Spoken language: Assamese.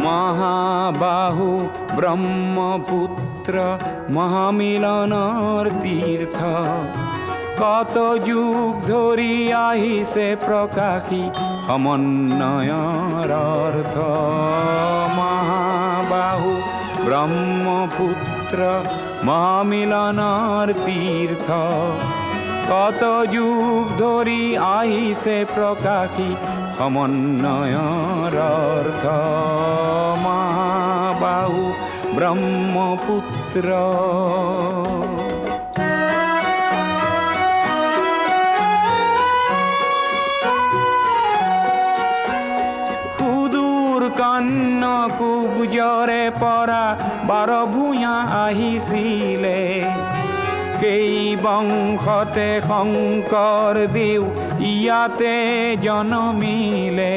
মহাবাহু ব্ৰহ্মপুত্ৰ মহামিলনৰ তীৰ্থ কত যুগ ধৰি আহিছে প্ৰকাশী সমন্বয়ৰ অৰ্থ মহাবাহু ব্ৰহ্মপুত্ৰ মহামিলনৰ তীৰ্থ কত যুগ ধৰি আহিছে প্ৰকাশী সমন্বয়ৰ অৰ্থ মহাবাহু ব্ৰহ্মপুত্ৰ সুদূৰ কন্যকুব্জৰে পৰা 12 ভূঞা আহিছিলে কেই বংশতে শংকৰ দেৱ ইয়াতে জনমিলে